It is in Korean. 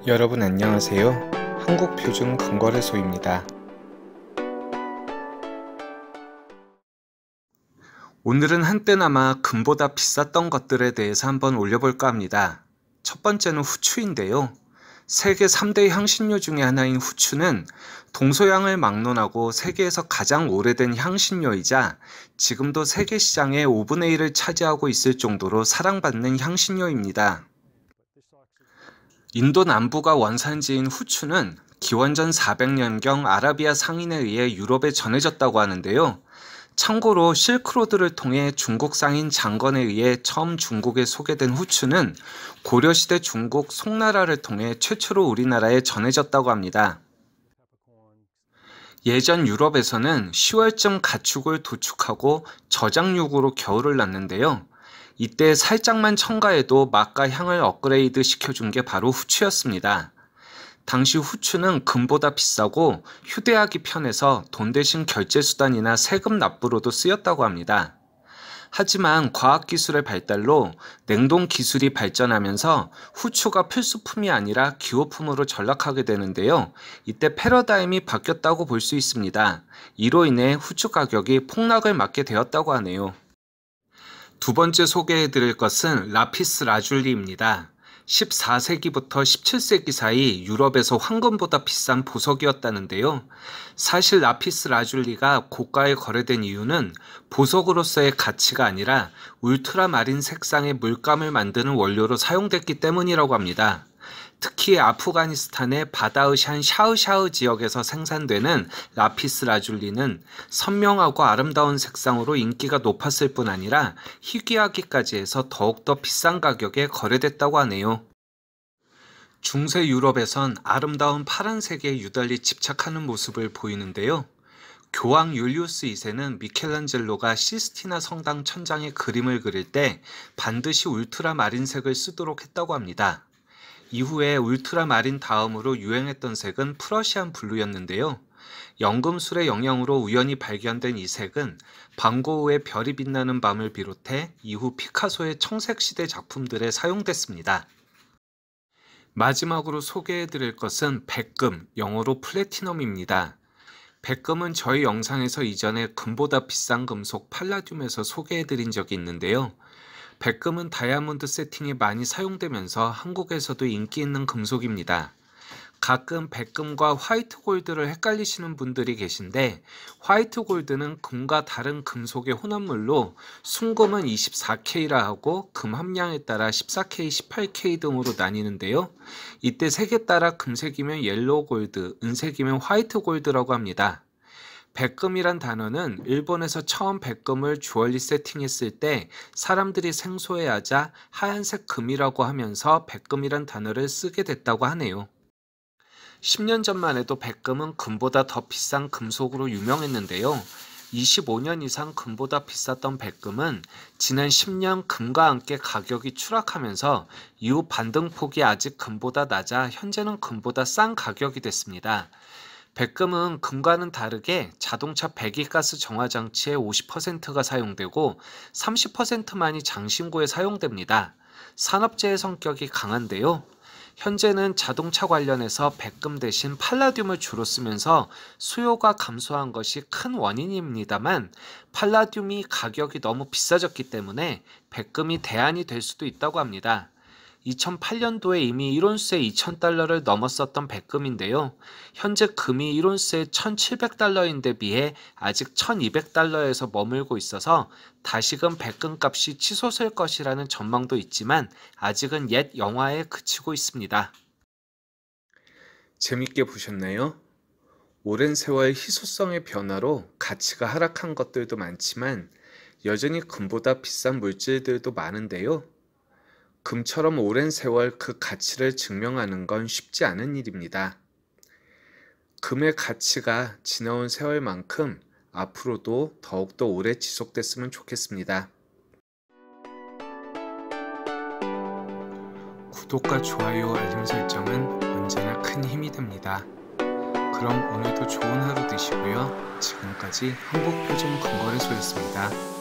여러분 안녕하세요. 한국표준금거래소입니다. 오늘은 한때나마 금보다 비쌌던 것들에 대해서 한번 올려볼까 합니다. 첫 번째는 후추인데요. 세계 3대 향신료 중에 하나인 후추는 동서양을 막론하고 세계에서 가장 오래된 향신료이자 지금도 세계 시장의 5분의 1을 차지하고 있을 정도로 사랑받는 향신료입니다. 인도 남부가 원산지인 후추는 기원전 400년경 아라비아 상인에 의해 유럽에 전해졌다고 하는데요. 참고로 실크로드를 통해 중국 상인 장건에 의해 처음 중국에 소개된 후추는 고려시대 중국 송나라를 통해 최초로 우리나라에 전해졌다고 합니다. 예전 유럽에서는 10월쯤 가축을 도축하고 저장육으로 겨울을 났는데요. 이때 살짝만 첨가해도 맛과 향을 업그레이드 시켜준 게 바로 후추였습니다. 당시 후추는 금보다 비싸고 휴대하기 편해서 돈 대신 결제수단이나 세금 납부로도 쓰였다고 합니다. 하지만 과학기술의 발달로 냉동 기술이 발전하면서 후추가 필수품이 아니라 기호품으로 전락하게 되는데요. 이때 패러다임이 바뀌었다고 볼 수 있습니다. 이로 인해 후추 가격이 폭락을 맞게 되었다고 하네요. 두 번째 소개해드릴 것은 라피스 라줄리입니다. 14세기부터 17세기 사이 유럽에서 황금보다 비싼 보석이었다는데요. 사실 라피스 라줄리가 고가에 거래된 이유는 보석으로서의 가치가 아니라 울트라마린 색상의 물감을 만드는 원료로 사용됐기 때문이라고 합니다. 특히 아프가니스탄의 바다흐샨 샤흐샤흐 지역에서 생산되는 라피스 라줄리는 선명하고 아름다운 색상으로 인기가 높았을 뿐 아니라 희귀하기까지 해서 더욱더 비싼 가격에 거래됐다고 하네요. 중세 유럽에선 아름다운 파란색에 유달리 집착하는 모습을 보이는데요. 교황 율리우스 2세는 미켈란젤로가 시스티나 성당 천장에 그림을 그릴 때 반드시 울트라마린색을 쓰도록 했다고 합니다. 이후에 울트라마린 다음으로 유행했던 색은 프러시안 블루였는데요. 연금술의 영향으로 우연히 발견된 이 색은 방고흐의 별이 빛나는 밤을 비롯해 이후 피카소의 청색시대 작품들에 사용됐습니다. 마지막으로 소개해드릴 것은 백금, 영어로 플래티넘입니다. 백금은 저희 영상에서 이전에 금보다 비싼 금속 팔라듐에서 소개해드린 적이 있는데요. 백금은 다이아몬드 세팅에 많이 사용되면서 한국에서도 인기 있는 금속입니다. 가끔 백금과 화이트 골드를 헷갈리시는 분들이 계신데 화이트 골드는 금과 다른 금속의 혼합물로 순금은 24K라 하고 금 함량에 따라 14K, 18K 등으로 나뉘는데요. 이때 색에 따라 금색이면 옐로우 골드, 은색이면 화이트 골드라고 합니다. 백금이란 단어는 일본에서 처음 백금을 주얼리 세팅했을 때 사람들이 생소해하자 하얀색 금이라고 하면서 백금이란 단어를 쓰게 됐다고 하네요. 10년 전만 해도 백금은 금보다 더 비싼 금속으로 유명했는데요. 25년 이상 금보다 비쌌던 백금은 지난 10년 금과 함께 가격이 추락하면서 이후 반등폭이 아직 금보다 낮아 현재는 금보다 싼 가격이 됐습니다. 백금은 금과는 다르게 자동차 배기가스 정화장치의 50%가 사용되고 30%만이 장신구에 사용됩니다. 산업재해 성격이 강한데요. 현재는 자동차 관련해서 백금 대신 팔라듐을 주로 쓰면서 수요가 감소한 것이 큰 원인입니다만 팔라듐이 가격이 너무 비싸졌기 때문에 백금이 대안이 될 수도 있다고 합니다. 2008년도에 이미 1온스에 2,000달러를 넘었었던 백금인데요. 현재 금이 1온스에 1,700달러인데 비해 아직 1,200달러에서 머물고 있어서 다시금 백금 값이 치솟을 것이라는 전망도 있지만 아직은 옛 영화에 그치고 있습니다. 재밌게 보셨나요? 오랜 세월 희소성의 변화로 가치가 하락한 것들도 많지만 여전히 금보다 비싼 물질들도 많은데요. 금처럼 오랜 세월 그 가치를 증명하는 건 쉽지 않은 일입니다. 금의 가치가 지나온 세월만큼 앞으로도 더욱더 오래 지속됐으면 좋겠습니다. 구독과 좋아요, 알림 설정은 언제나 큰 힘이 됩니다. 그럼 오늘도 좋은 하루 되시고요. 지금까지 한국표준금거래소였습니다.